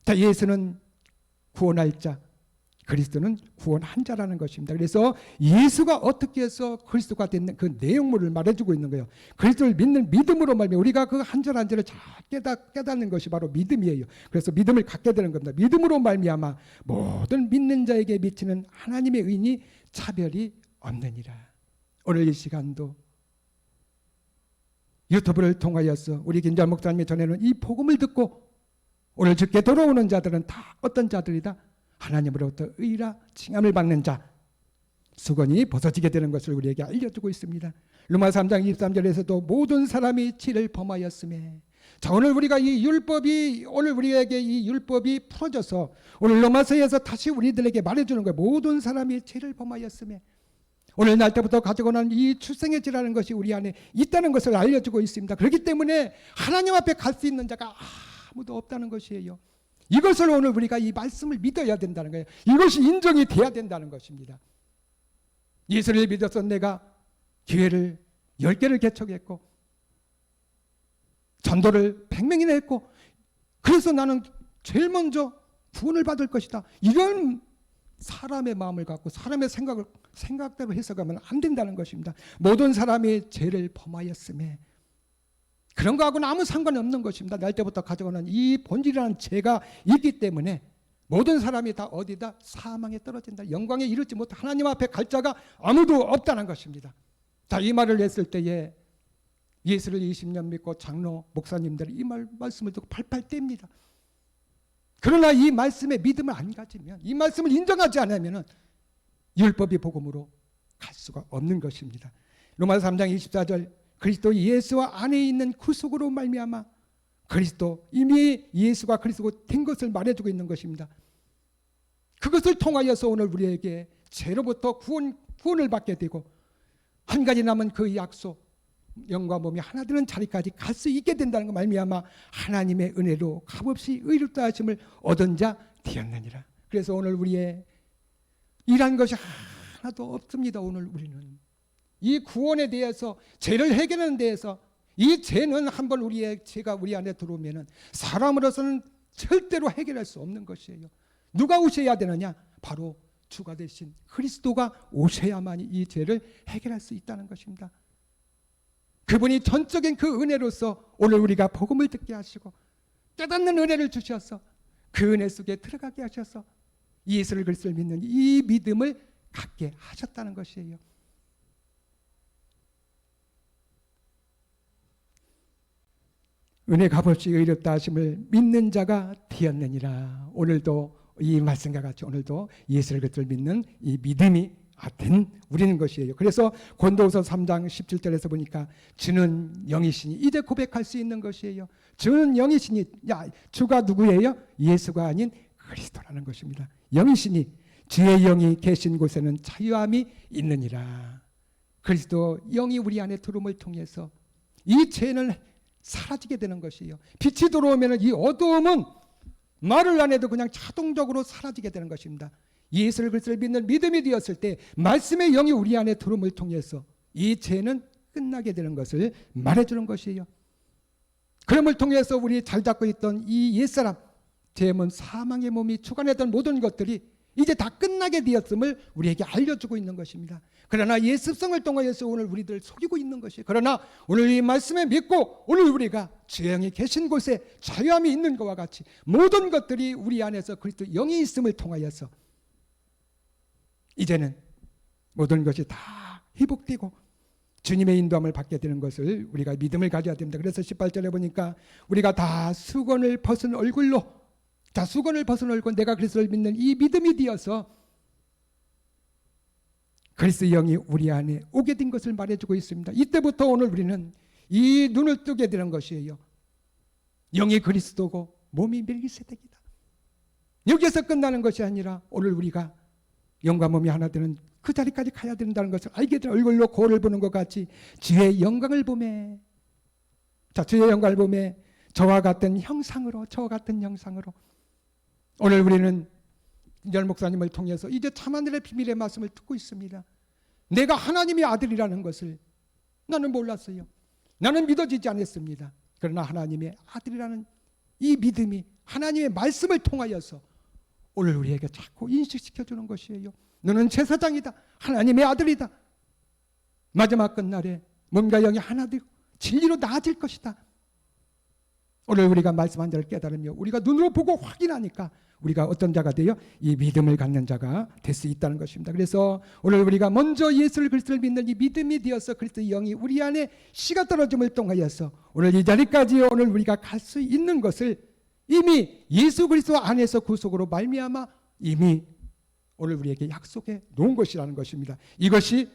자, 예수는 구원할 자, 그리스도는 구원한 자라는 것입니다. 그래서 예수가 어떻게 해서 그리스도가 됐는 그 내용물을 말해주고 있는 거예요. 그리스도를 믿는 믿음으로 말미암아 우리가 그 한 절 한 절을 잘 깨닫는 것이 바로 믿음이에요. 그래서 믿음을 갖게 되는 겁니다. 믿음으로 말미암아 모든 믿는 자에게 미치는 하나님의 의인이 차별이 없느니라. 오늘 이 시간도 유튜브를 통하여서 우리 김자 목사님이 전해놓은 이 복음을 듣고 오늘 주께 돌아오는 자들은 다 어떤 자들이다? 하나님으로부터 의라 칭함을 받는 자, 수건이 벗어지게 되는 것을 우리에게 알려주고 있습니다. 로마 3장 23절에서도 모든 사람이 죄를 범하였음에. 자, 오늘 우리가 오늘 우리에게 이 율법이 풀어져서 오늘 로마서에서 다시 우리들에게 말해주는 거예요. 모든 사람이 죄를 범하였음에. 오늘 날 때부터 가지고 난 이 출생의 죄라는 것이 우리 안에 있다는 것을 알려주고 있습니다. 그렇기 때문에 하나님 앞에 갈 수 있는 자가 아무도 없다는 것이에요. 이것을 오늘 우리가 이 말씀을 믿어야 된다는 거예요. 이것이 인정이 돼야 된다는 것입니다. 예수를 믿어서 내가 교회를 10개를 개척했고 전도를 100명이나 했고 그래서 나는 제일 먼저 구원을 받을 것이다. 이런 사람의 마음을 갖고 사람의 생각대로 해석하면 안 된다는 것입니다. 모든 사람이 죄를 범하였음에 그런 거하고는 아무 상관이 없는 것입니다. 날 때부터 가져오는 이 본질이라는 죄가 있기 때문에 모든 사람이 다 어디다 사망에 떨어진다. 영광에 이르지 못해 하나님 앞에 갈 자가 아무도 없다는 것입니다. 자, 이 말을 했을 때에 예수를 20년 믿고 장로 목사님들이 이 말씀을 듣고 팔팔 뗍니다. 그러나 이 말씀에 믿음을 안 가지면, 이 말씀을 인정하지 않으면 율법이 복음으로 갈 수가 없는 것입니다. 로마서 3장 24절 그리스도 예수와 안에 있는 구속으로 말미암아 그리스도 이미 예수가 그리스도가 된 것을 말해주고 있는 것입니다. 그것을 통하여서 오늘 우리에게 죄로부터 구원을 받게 되고 한 가지 남은 그 약속 영과 몸이 하나 되는 자리까지 갈 수 있게 된다는 것 말미암아 하나님의 은혜로 값없이 의롭다 하심을 얻은 자 되었느니라. 그래서 오늘 우리의 일한 것이 하나도 없습니다. 오늘 우리는 이 구원에 대해서 죄를 해결하는 데에서 이 죄는 한번 우리의 죄가 우리 안에 들어오면은 사람으로서는 절대로 해결할 수 없는 것이에요. 누가 오셔야 되느냐? 바로 주가 되신 그리스도가 오셔야만이 이 죄를 해결할 수 있다는 것입니다. 그분이 전적인 그 은혜로서 오늘 우리가 복음을 듣게 하시고 깨닫는 은혜를 주셔서 그 은혜 속에 들어가게 하셔서 예수를 그리스도를 믿는 이 믿음을 갖게 하셨다는 것이에요. 은혜 값없이 의롭다 하심을 믿는 자가 되었느니라. 오늘도 이 말씀과 같이 오늘도 예수를 그리스도를 믿는 이 믿음이 된 우리는 것이에요. 그래서 고린도후서 3장 17절에서 보니까 주는 영이시니 이제 고백할 수 있는 것이에요. 주는 영이시니 주가 누구예요? 예수가 아닌 그리스도라는 것입니다. 영이시니 주의 영이 계신 곳에는 자유함이 있느니라. 그리스도 영이 우리 안에 들어옴을 통해서 이 죄는 사라지게 되는 것이에요. 빛이 들어오면 이 어두움은 말을 안 해도 그냥 자동적으로 사라지게 되는 것입니다. 예수를 그리스도를 믿는 믿음이 되었을 때 말씀의 영이 우리 안에 들어옴을 통해서 이 죄는 끝나게 되는 것을 말해주는 것이에요. 그럼을 통해서 우리 잘 잡고 있던 이 옛사람 죄는 사망의 몸이 주관했던 모든 것들이 이제 다 끝나게 되었음을 우리에게 알려주고 있는 것입니다. 그러나 예습성을 통하여서 오늘 우리들을 속이고 있는 것이에요. 그러나 오늘 이 말씀에 믿고 오늘 우리가 주의 영이 계신 곳에 자유함이 있는 것과 같이 모든 것들이 우리 안에서 그리스도 영이 있음을 통하여서 이제는 모든 것이 다 회복되고 주님의 인도함을 받게 되는 것을 우리가 믿음을 가져야 됩니다. 그래서 18절에 보니까 우리가 다 수건을 벗은 얼굴로 수건을 벗은 얼굴 내가 그리스도를 믿는 이 믿음이 되어서 그리스도 영이 우리 안에 오게 된 것을 말해주고 있습니다. 이때부터 오늘 우리는 이 눈을 뜨게 되는 것이에요. 영이 그리스도고 몸이 멜기세덱이다. 여기에서 끝나는 것이 아니라 오늘 우리가 영과 몸이 하나 되는 그 자리까지 가야 된다는 것을 알게 된 얼굴로 거울을 보는 것 같이 주의 영광을 보매 주의 영광을 보매 저와 같은 형상으로 오늘 우리는 김전 목사님을 통해서 이제 참하늘의 비밀의 말씀을 듣고 있습니다. 내가 하나님의 아들이라는 것을 나는 몰랐어요. 나는 믿어지지 않았습니다. 그러나 하나님의 아들이라는 이 믿음이 하나님의 말씀을 통하여서 오늘 우리에게 자꾸 인식시켜주는 것이에요. 너는 제사장이다. 하나님의 아들이다. 마지막 끝날에 몸과 영이 하나 되고 진리로 나아질 것이다. 오늘 우리가 말씀 한 자를 깨달으며 우리가 눈으로 보고 확인하니까 우리가 어떤 자가 되어 이 믿음을 갖는 자가 될 수 있다는 것입니다. 그래서 오늘 우리가 먼저 예수를 그리스도를 믿는 이 믿음이 되어서 그리스도의 영이 우리 안에 씨가 떨어짐을 통하여서 오늘 이 자리까지 오늘 우리가 갈 수 있는 것을 이미 예수 그리스도 안에서 구속으로 말미암아 이미 오늘 우리에게 약속해 놓은 것이라는 것입니다. 이것이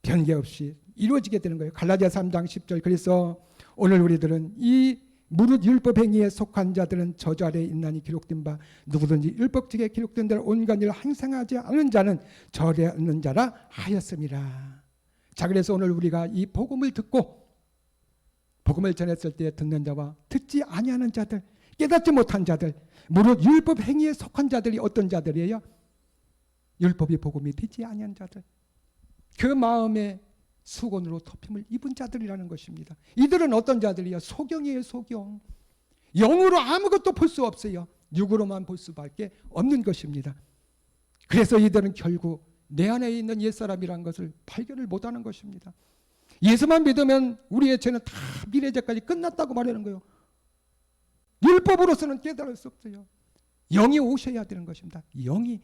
변개 없이 이루어지게 되는 거예요. 갈라디아서 3장 10절 그래서 오늘 우리들은 이 무릇 율법 행위에 속한 자들은 저주 아래에 있나니 기록된 바 누구든지 율법책에 기록된 대로 온갖 일을 행상하지 않은 자는 절에 얻는 자라 하였음이라. 자 그래서 오늘 우리가 이 복음을 듣고 복음을 전했을 때 듣는 자와 듣지 아니하는 자들, 깨닫지 못한 자들, 무릇 율법 행위에 속한 자들이 어떤 자들이에요? 율법이 복음이 되지 아니한 자들, 그 마음에 수건으로 덮임을 입은 자들이라는 것입니다. 이들은 어떤 자들이요? 소경이에요. 소경. 영으로 아무것도 볼 수 없어요. 육으로만 볼 수밖에 없는 것입니다. 그래서 이들은 결국 내 안에 있는 옛사람이라는 것을 발견을 못하는 것입니다. 예수만 믿으면 우리의 죄는 다 미래죄까지 끝났다고 말하는 거예요. 율법으로서는 깨달을 수 없어요. 영이 오셔야 되는 것입니다. 영이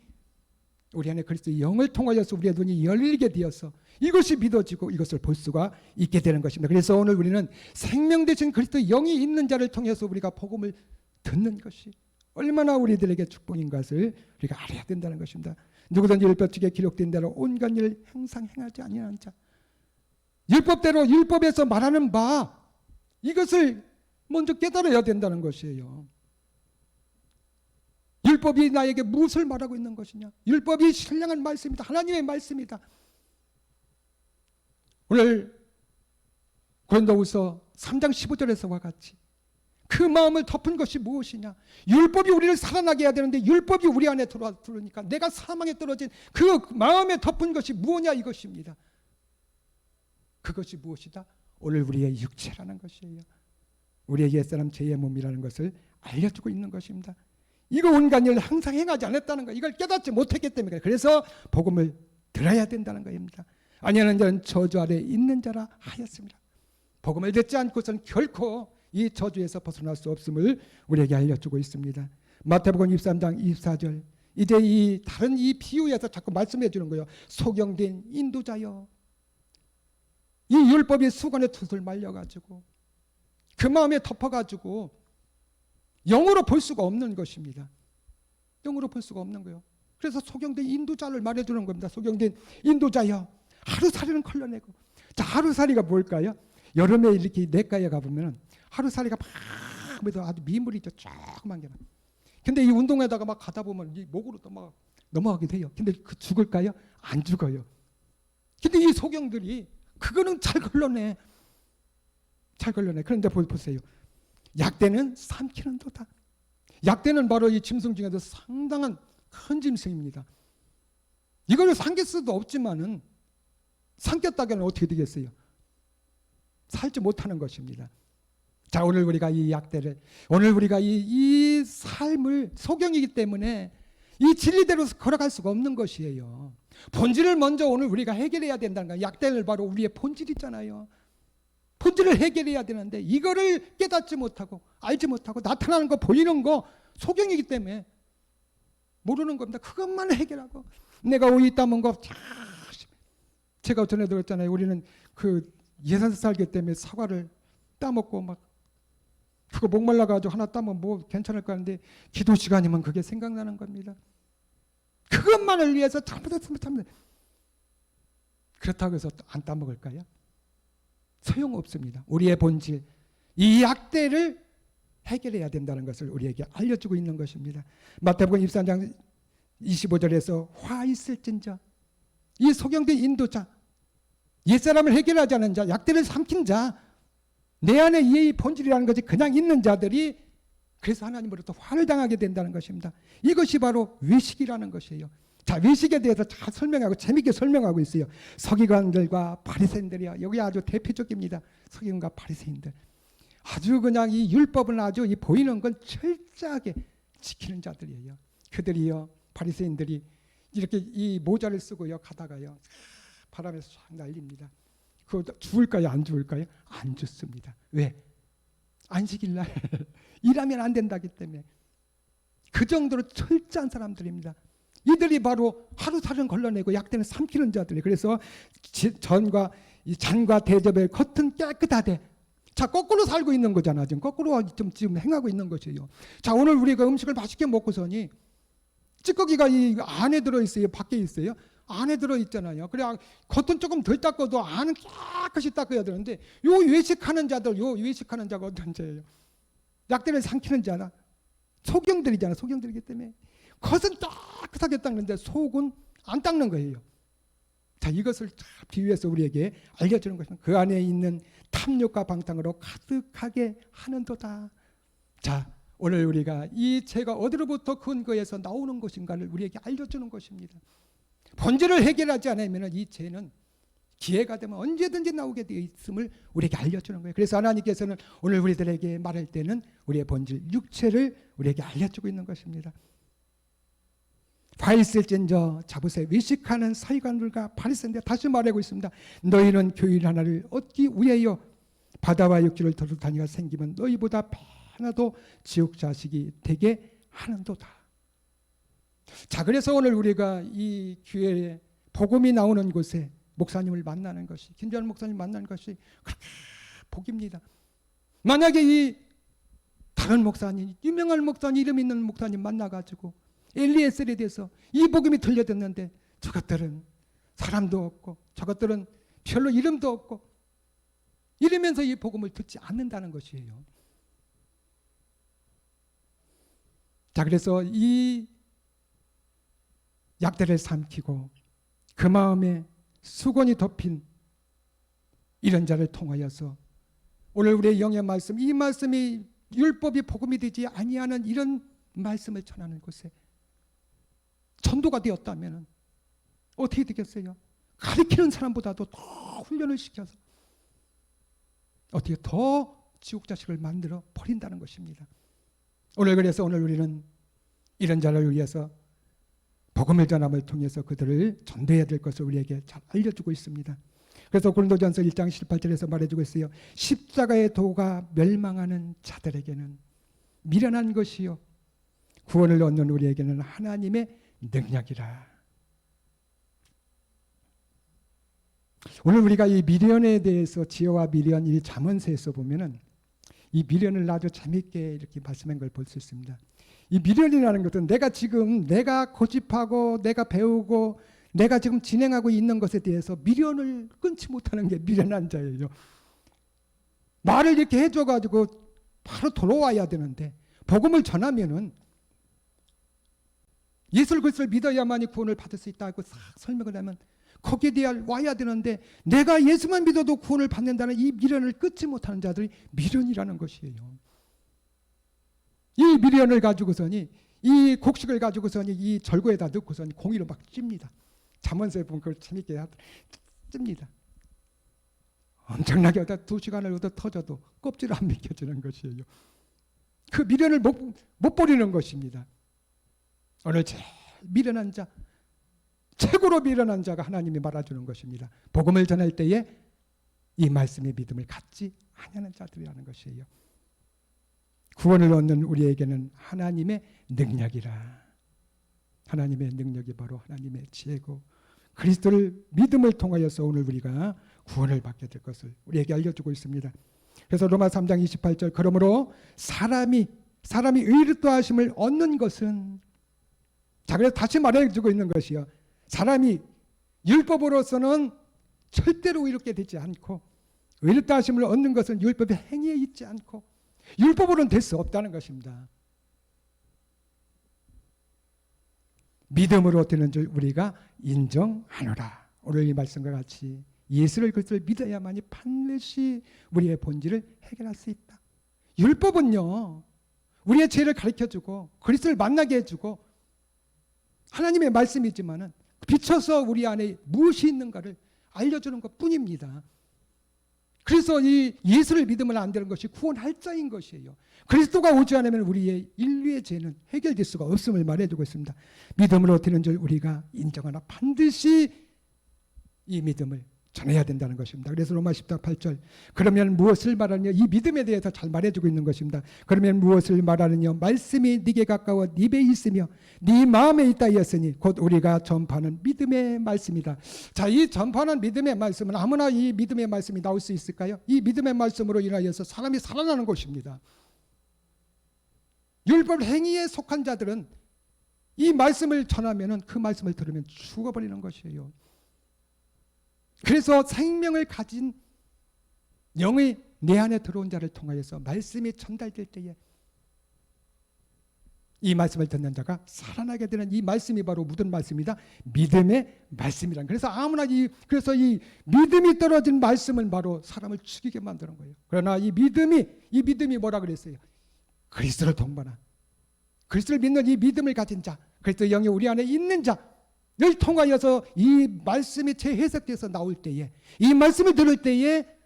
우리 안에 그리스도의 영을 통하여서 우리의 눈이 열리게 되어서 이것이 믿어지고 이것을 볼 수가 있게 되는 것입니다. 그래서 오늘 우리는 생명 되신 그리스도의 영이 있는 자를 통해서 우리가 복음을 듣는 것이 얼마나 우리들에게 축복인 것을 우리가 알아야 된다는 것입니다. 누구든지 율법책에 기록된 대로 온갖 일을 항상 행하지 아니하는 자, 율법대로 율법에서 말하는 바 이것을 먼저 깨달아야 된다는 것이에요. 율법이 나에게 무엇을 말하고 있는 것이냐? 율법이 신령한 말씀이다. 하나님의 말씀이다. 오늘 고린도후서 3장 15절에서와 같이 그 마음을 덮은 것이 무엇이냐? 율법이 우리를 살아나게 해야 되는데 율법이 우리 안에 들어오니까 내가 사망에 떨어진 그 마음에 덮은 것이 무엇이냐 이것입니다. 그것이 무엇이다? 오늘 우리의 육체라는 것이에요. 우리의 옛사람 죄의 몸이라는 것을 알려주고 있는 것입니다. 이거 온갖 일을 항상 행하지 않았다는 거, 이걸 깨닫지 못했기 때문에 그래서 복음을 들어야 된다는 것입니다. 아니하는 자는 저주 아래 있는 자라 하였습니다. 복음을 듣지 않고서는 결코 이 저주에서 벗어날 수 없음을 우리에게 알려주고 있습니다. 마태복음 23장 24절 이제 이 다른 이 비유에서 자꾸 말씀해 주는 거예요. 소경된 인도자여, 이 율법이 수건에 툭을 말려가지고 그 마음에 덮어가지고 영으로 볼 수가 없는 것입니다. 영으로 볼 수가 없는 거예요. 그래서 소경된 인도자를 말해주는 겁니다. 소경된 인도자여, 하루살이는 걸러내고. 자, 하루살이가 뭘까요? 여름에 이렇게 내과에 가보면 하루살이가 막 아주 미물이 있죠. 조그만 게. 근데 이 운동에다가 막 가다 보면 이 목으로 또 막 넘어가게 돼요. 근데 그 죽을까요? 안 죽어요. 근데 이 소경들이 그거는 잘 걸러내. 잘 걸러내. 그런데 보세요. 약대는 삼키는 도다. 약대는 바로 이 짐승 중에서 상당한 큰 짐승입니다. 이걸 삼킬 수도 없지만은 삼켰다가는 어떻게 되겠어요? 살지 못하는 것입니다. 자, 오늘 우리가 이 약대를, 오늘 우리가 이 삶을 소경이기 때문에 이 진리대로 걸어갈 수가 없는 것이에요. 본질을 먼저 오늘 우리가 해결해야 된다는 거예요. 약대는 바로 우리의 본질이잖아요. 본질을 해결해야 되는데 이거를 깨닫지 못하고 알지 못하고 나타나는 거 보이는 거 소경이기 때문에 모르는 겁니다. 그것만 해결하고 내가 오이 따먹은 거 제가 전에 들었잖아요. 우리는 그 예산 살기 때문에 사과를 따먹고 막 그거 목말라가지고 하나 따면 뭐 괜찮을까 하는데 기도 시간이면 그게 생각나는 겁니다. 그것만을 위해서 잘못했으면 그렇다고 해서 안 따먹을까요? 소용없습니다. 우리의 본질, 이 약대를 해결해야 된다는 것을 우리에게 알려주고 있는 것입니다. 마태복음 23장 25절에서 화 있을진저, 이 소경된 인도자, 옛사람을 해결하지 않은 자, 약대를 삼킨 자, 내 안에 이 본질이라는 것이 그냥 있는 자들이 그래서 하나님으로부터 화를 당하게 된다는 것입니다. 이것이 바로 외식이라는 것이에요. 자, 외식에 대해서 잘 설명하고 재밌게 설명하고 있어요. 서기관들과 바리새인들이야. 여기 아주 대표적입니다. 서기관과 바리새인들. 아주 그냥 이 율법은 아주 이 보이는 건 철저하게 지키는 자들이에요. 그들이요, 바리새인들이 이렇게 이 모자를 쓰고요 가다가요 바람에서 쫙 날립니다. 그거 죽을까요? 안 죽을까요? 안 죽습니다. 왜? 안식일날 일하면 안 된다기 때문에. 그 정도로 철저한 사람들입니다. 이들이 바로 하루살은 걸러내고 약대는 삼키는 자들이. 그래서 전과 이 잔과 대접의 겉은 깨끗하되, 자, 거꾸로 살고 있는 거잖아. 지금 거꾸로 지금 행하고 있는 것이에요. 자, 오늘 우리가 음식을 맛있게 먹고서니 찌꺼기가 이 안에 들어 있어요? 밖에 있어요? 안에 들어 있잖아요. 그래, 겉은 조금 덜 닦아도 안은 깨끗이 닦아야 되는데 요 외식하는 자들, 요 외식하는 자가 어떤 자예요? 약대를 삼키는 자나 소경들이잖아. 소경들이기 때문에 겉은 깨끗하게 닦는데 속은 안 닦는 거예요. 자, 이것을 비유해서 우리에게 알려주는 것은 그 안에 있는 탐욕과 방탕으로 가득하게 하는도다. 자, 오늘 우리가 이 죄가 어디로부터 근거해서 나오는 것인가를 우리에게 알려주는 것입니다. 본질을 해결하지 않으면 이 죄는 기회가 되면 언제든지 나오게 되어 있음을 우리에게 알려주는 거예요. 그래서 하나님께서는 오늘 우리들에게 말할 때는 우리의 본질, 육체를 우리에게 알려주고 있는 것입니다. 화 있을진저 잡으세 외식하는 서기관들과 바리새인들, 다시 말하고 있습니다. 너희는 교일 하나를 얻기 위하여 바다와 육지를 돌아다니가 생기면 너희보다 하나도 지옥 자식이 되게 하는도다. 자, 그래서 오늘 우리가 이 교회에 복음이 나오는 곳에 목사님을 만나는 것이, 김재환 목사님 만나는 것이 그렇게 복입니다. 만약에 이 다른 목사님, 유명한 목사님, 이름 있는 목사님 만나가지고 엘리에셀에 대해서 이 복음이 들려졌는데 저것들은 사람도 없고 저것들은 별로 이름도 없고 이러면서 이 복음을 듣지 않는다는 것이에요. 자, 그래서 이 약대를 삼키고 그 마음에 수건이 덮인 이런 자를 통하여서 오늘 우리의 영의 말씀, 이 말씀이 율법이 복음이 되지 아니하는 이런 말씀을 전하는 곳에 전도가 되었다면 어떻게 되겠어요? 가르치는 사람보다도 더 훈련을 시켜서 어떻게 더 지옥 자식을 만들어 버린다는 것입니다. 그래서 오늘 우리는 이런 자를 위해서 복음의 전함을 통해서 그들을 전도해야 될 것을 우리에게 잘 알려주고 있습니다. 그래서 고린도전서 1장 18절에서 말해주고 있어요. 십자가의 도가 멸망하는 자들에게는 미련한 것이요 구원을 얻는 우리에게는 하나님의 능력이라. 오늘 우리가 이 미련에 대해서 지혜와 미련, 이 잠언서에서 보면은 이 미련을 아주 재미있게 이렇게 말씀한 걸 볼 수 있습니다. 이 미련이라는 것은 내가 고집하고 내가 배우고 내가 지금 진행하고 있는 것에 대해서 미련을 끊지 못하는 게 미련한 자예요. 말을 이렇게 해줘가지고 바로 돌아와야 되는데 복음을 전하면은 예수 그리스도를 믿어야만이 구원을 받을 수 있다고 싹 설명을 하면 거기에 대해 와야 되는데 내가 예수만 믿어도 구원을 받는다는 이 미련을 끊지 못하는 자들이 미련이라는 것이에요. 이 미련을 가지고서니 이 곡식을 가지고서니 이 절구에다 넣고서니 공이로 막 찝니다. 잠언서에 보면 그걸 재밌게 찝니다. 엄청나게 2시간을 얻어 터져도 껍질 안 벗겨지는 것이에요. 그 미련을 못 버리는 것입니다. 오늘 제일 미련한 자, 최고로 미련한 자가 하나님이 말아주는 것입니다. 복음을 전할 때에 이 말씀의 믿음을 갖지 아니하는 자들이라는 것이에요. 구원을 얻는 우리에게는 하나님의 능력이라. 하나님의 능력이 바로 하나님의 지혜고 그리스도를 믿음을 통하여서 오늘 우리가 구원을 받게 될 것을 우리에게 알려주고 있습니다. 그래서 로마 3장 28절 그러므로 사람이 의롭다 하심을 얻는 것은, 자, 그래서 다시 말해주고 있는 것이요, 사람이 율법으로서는 절대로 의롭게 되지 않고 의롭다 하심을 얻는 것은 율법의 행위에 있지 않고 율법으로는 될 수 없다는 것입니다. 믿음으로 되는 줄 우리가 인정하노라. 오늘 이 말씀과 같이 예수를 그리스도를 믿어야만이 반드시 우리의 본질을 해결할 수 있다. 율법은요, 우리의 죄를 가르쳐주고 그리스도를 만나게 해주고 하나님의 말씀이지만은 비춰서 우리 안에 무엇이 있는가를 알려주는 것뿐입니다. 그래서 이 예수를 믿으면 안 되는 것이 구원할 자인 것이에요. 그리스도가 오지 않으면 우리의 인류의 죄는 해결될 수가 없음을 말해주고 있습니다. 믿음으로 되는 줄 우리가 인정하나 반드시 이 믿음을 전해야 된다는 것입니다. 그래서 로마 10장 8절 그러면 무엇을 말하느냐, 이 믿음에 대해서 잘 말해주고 있는 것입니다. 그러면 무엇을 말하느냐, 말씀이 네게 가까워 네 입에 있으며 네 마음에 있다 하였으니 곧 우리가 전파하는 믿음의 말씀이다. 자, 이 전파하는 믿음의 말씀은 아무나 이 믿음의 말씀이 나올 수 있을까요? 이 믿음의 말씀으로 인하여서 사람이 살아나는 것입니다. 율법 행위에 속한 자들은 이 말씀을 전하면은 그 말씀을 들으면 죽어버리는 것이에요. 그래서 생명을 가진 영의 내 안에 들어온 자를 통하여서 말씀이 전달될 때에 이 말씀을 듣는 자가 살아나게 되는 이 말씀이 바로 무슨 말씀이다? 믿음의 말씀이란. 그래서 그래서 이 믿음이 떨어진 말씀은 바로 사람을 죽이게 만드는 거예요. 그러나 이 믿음이 뭐라 그랬어요? 그리스도를 동반한, 그리스도를 믿는 이 믿음을 가진 자, 그리스도 영이 우리 안에 있는 자를 통하여서 이 말씀이 재해석돼서 나올 때에, 이 말씀을 들을 때에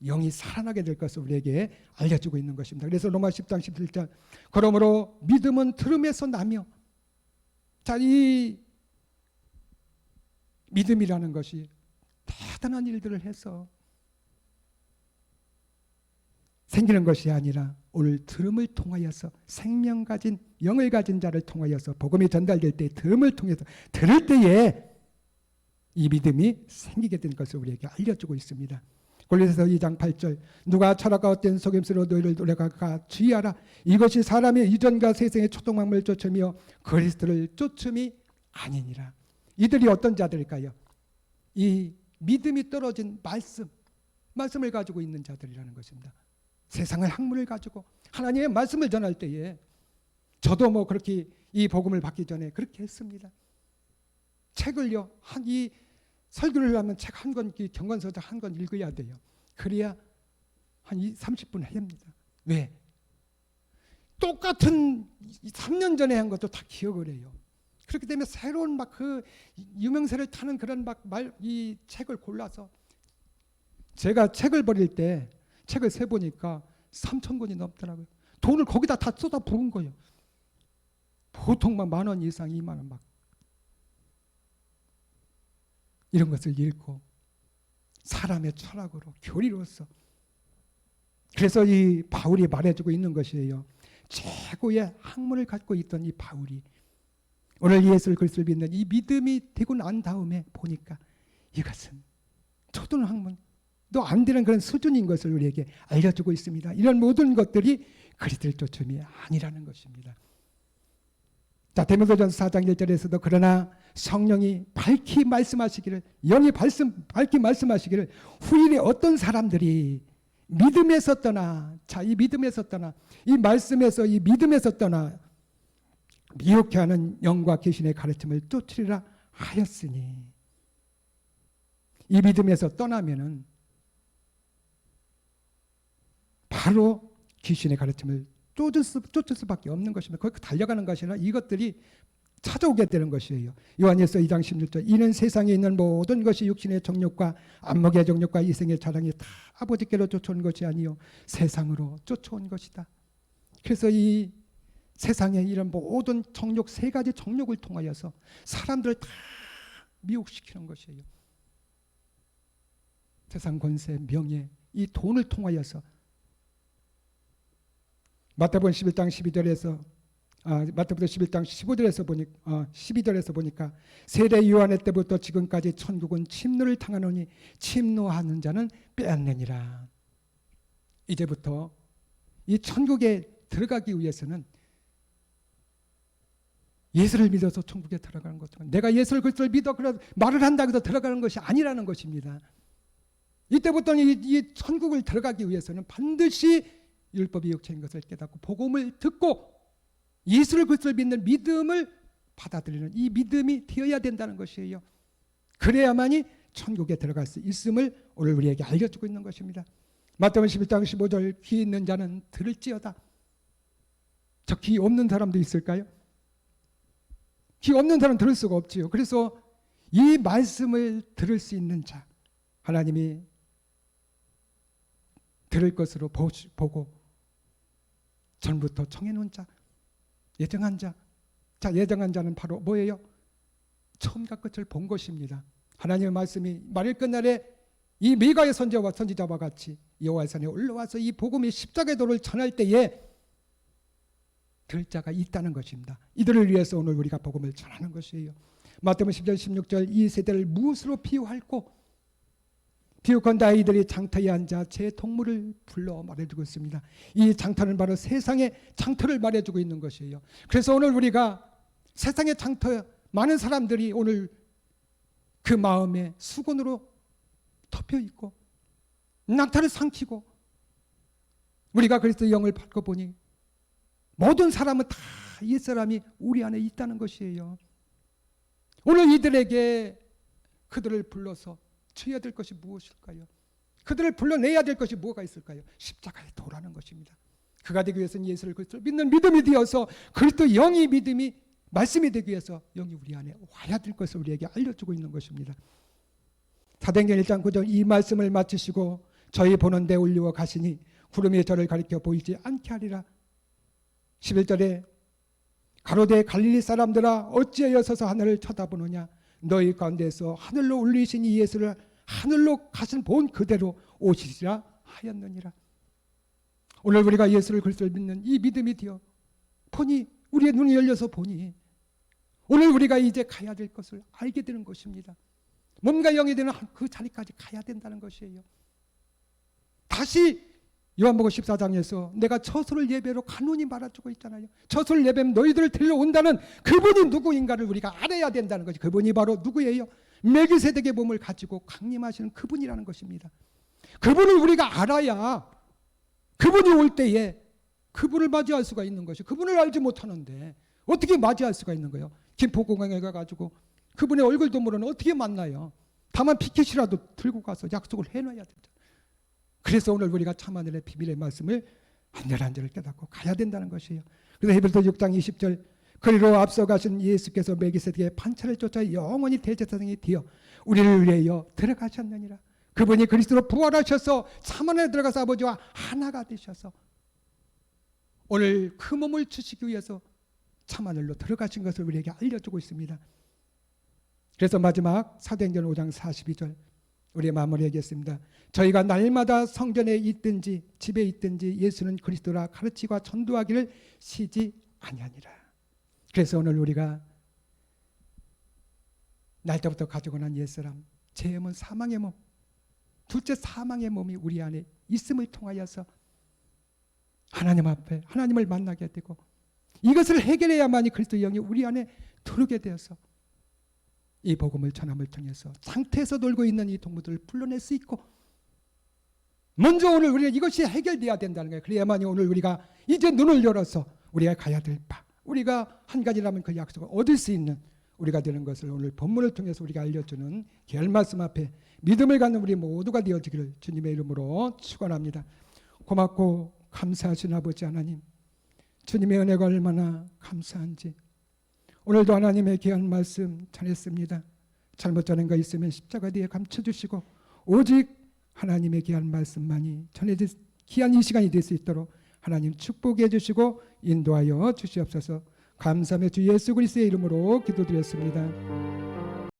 영이 살아나게 될 것을 우리에게 알려주고 있는 것입니다. 그래서 로마 10장 17절, 그러므로 믿음은 들음에서 나며, 자, 이 믿음이라는 것이 대단한 일들을 해서 생기는 것이 아니라 오늘 들음을 통하여서 생명 가진, 영을 가진 자를 통하여서 복음이 전달될 때, 들음을 통해서 들을 때에 이 믿음이 생기게 된 것을 우리에게 알려주고 있습니다. 골로새서 2장 8절, 누가 철학과 헛된 속임수로 너희를 노래가 주의하라. 이것이 사람의 이전과 세상의 초동망을 쫓으며 그리스도를 쫓음이 아니니라. 이들이 어떤 자들일까요? 이 믿음이 떨어진 말씀을 가지고 있는 자들이라는 것입니다. 세상의 학문을 가지고 하나님의 말씀을 전할 때에, 저도 뭐 그렇게 이 복음을 받기 전에 그렇게 했습니다. 책을요, 이 설교를 하면 책 한 권, 경건서적 한 권 읽어야 돼요. 그래야 한 30분 합니다. 왜? 똑같은 3년 전에 한 것도 다 기억을 해요. 그렇기 때문에 새로운 막 그 유명세를 타는 그런 이 책을 골라서, 제가 책을 버릴 때 책을 세보니까 3,000권이 넘더라고요. 돈을 거기다 다 쏟아 부은 거예요. 보통 막 10,000원 이상, 20,000원 막 이런 것을 읽고 사람의 철학으로, 교리로서. 그래서 이 바울이 말해주고 있는 것이에요. 최고의 학문을 갖고 있던 이 바울이 오늘 예수 그리스도를 믿는 이 믿음이 되고 난 다음에 보니까 이것은 초등학문도 안 되는 그런 수준인 것을 우리에게 알려주고 있습니다. 이런 모든 것들이 그리스도를 쫓음이 아니라는 것입니다. 자, 디모데전서 4장 1절에서도 그러나 성령이 밝히 말씀하시기를, 영이 밝히 말씀하시기를, 후일에 어떤 사람들이 믿음에서 떠나, 자, 이 믿음에서 떠나, 이 말씀에서, 이 믿음에서 떠나 미혹해 하는 영과 귀신의 가르침을 쫓으리라 하였으니, 이 믿음에서 떠나면은 바로 귀신의 가르침을 쫓을 수밖에 없는 것입니다. 거기 달려가는 것이 아니라 이것들이 찾아오게 되는 것이에요. 요한일서 2장 16절, 이는 세상에 있는 모든 것이 육신의 정욕과 안목의 정욕과 이생의 자랑이 다 아버지께로 쫓아온 것이 아니요 세상으로 쫓아온 것이다. 그래서 이 세상에 이런 모든 정욕, 세 가지 정욕을 통하여서 사람들을 다 미혹시키는 것이에요. 세상 권세, 명예, 이 돈을 통하여서. 마태복음 11장 12절에서 마태복음 11장 12절에서 보니까 세례 요한의 때부터 지금까지 천국은 침노를 당하노니 침노하는 자는 빼앗느니라. 이제부터 이 천국에 들어가기 위해서는 예수를 믿어서 천국에 들어가는 것은, 내가 예수를 그리스도를 믿어 그래서 말을 한다고 해서 들어가는 것이 아니라는 것입니다. 이때부터는 이 천국을 들어가기 위해서는 반드시 율법이 육체인 것을 깨닫고 복음을 듣고 예수를 그리스도를 믿는 믿음을 받아들이는 이 믿음이 되어야 된다는 것이에요. 그래야만이 천국에 들어갈 수 있음을 오늘 우리에게 알려주고 있는 것입니다. 마태복음 11장 15절, 귀 있는 자는 들을지어다. 저 귀 없는 사람도 있을까요? 귀 없는 사람은 들을 수가 없지요. 그래서 이 말씀을 들을 수 있는 자, 하나님이 들을 것으로 보고 전부터 정해놓은 자, 예정한 자. 자, 예정한 자는 바로 뭐예요? 처음과 끝을 본 것입니다. 하나님의 말씀이 말일 끝날에 이 미가의 선지자와 같이 여호와의 산에 올라와서 이 복음의 십자가의 도를 전할 때에 들 자가 있다는 것입니다. 이들을 위해서 오늘 우리가 복음을 전하는 것이에요. 마태복음 10절 16절, 이 세대를 무엇으로 비유할꼬? 비유컨대 이들이 장터에 앉아 제 동물을 불러 말해주고 있습니다. 이 장터는 바로 세상의 장터를 말해주고 있는 것이에요. 그래서 오늘 우리가 세상의 장터, 많은 사람들이 오늘 그 마음에 수건으로 덮여 있고 낙타를 삼키고, 우리가 그리스도의 영을 받고 보니 모든 사람은 다 옛사람이 우리 안에 있다는 것이에요. 오늘 이들에게 그들을 불러서 쳐야 될 것이 무엇일까요? 그들을 불러내야 될 것이 뭐가 있을까요? 십자가에 도라는 것입니다. 그가 되기 위해서는 예수를 그리스도를 믿는 믿음이 되어서 그리스도 영이 믿음이 말씀이 되기 위해서 영이 우리 안에 와야 될 것을 우리에게 알려주고 있는 것입니다. 사도행전 1장 9절 이 말씀을 마치시고 저희 보는 데 올리워 가시니 구름이 저를 가리켜 보이지 않게 하리라. 11절에 가로되 갈릴리 사람들아 어찌하여 서서 하늘을 쳐다보느냐 너희 가운데서 하늘로 올리신 이 예수를 하늘로 가신 본 그대로 오시리라 하였느니라. 오늘 우리가 예수를 그리스도를 믿는 이 믿음이 되어 보니 우리의 눈이 열려서 보니 오늘 우리가 이제 가야 될 것을 알게 되는 것입니다. 몸과 영이 되는 그 자리까지 가야 된다는 것이에요. 다시 요한복음 14장에서 내가 처소를 예배로 간운히 말해주고 있잖아요. 처소를 예배하면 너희들을 데려온다는 그분이 누구인가를 우리가 알아야 된다는 것이 그분이 바로 누구예요? 멜기세덱의 몸을 가지고 강림하시는 그분이라는 것입니다. 그분을 우리가 알아야 그분이 올 때에 그분을 맞이할 수가 있는 것이 그분을 알지 못하는데 어떻게 맞이할 수가 있는 거예요? 김포공항에 가가지고 그분의 얼굴도 모르는 어떻게 만나요? 다만 피켓이라도 들고 가서 약속을 해놔야 되죠. 그래서 오늘 우리가 참하늘의 비밀의 말씀을 한절한절을 깨닫고 가야 된다는 것이에요. 그래서 히브리서 6장 20절 그리로 앞서가신 예수께서 멜기세덱의 판차를 쫓아 영원히 대제사장이 되어 우리를 위하여 들어가셨느니라. 그분이 그리스도로 부활하셔서 참하늘에 들어가서 아버지와 하나가 되셔서 오늘 그 몸을 주시기 위해서 참하늘로 들어가신 것을 우리에게 알려주고 있습니다. 그래서 마지막 사도행전 5장 42절 우리의 마무리하겠습니다. 저희가 날마다 성전에 있든지 집에 있든지 예수는 그리스도라 가르치고 전도하기를 쉬지 아니하니라. 그래서 오늘 우리가 날 때부터 가지고 난 옛사람 죄의 몸 사망의 몸 둘째 사망의 몸이 우리 안에 있음을 통하여서 하나님 앞에 하나님을 만나게 되고 이것을 해결해야만이 그리스도의 영이 우리 안에 들어오게 되어서 이 복음을 전함을 통해서 상태에서 놀고 있는 이 동무들을 불러낼 수 있고 먼저 오늘 우리가 이것이 해결돼야 된다는 거예요. 그래야만이 오늘 우리가 이제 눈을 열어서 우리가 가야 될 바 우리가 한 가지라면 그 약속을 얻을 수 있는 우리가 되는 것을 오늘 본문을 통해서 우리가 알려주는 귀한 말씀 앞에 믿음을 갖는 우리 모두가 되어지기를 주님의 이름으로 축원합니다. 고맙고 감사하신 아버지 하나님 주님의 은혜가 얼마나 감사한지 오늘도 하나님의 귀한 말씀 전했습니다. 잘못 전한 거 있으면 십자가 뒤에 감춰주시고 오직 하나님의 귀한 말씀만이 전해질 귀한 이 시간이 될 수 있도록 하나님 축복해 주시고 인도하여 주시옵소서. 감사하며 주 예수 그리스도의 이름으로 기도드렸습니다.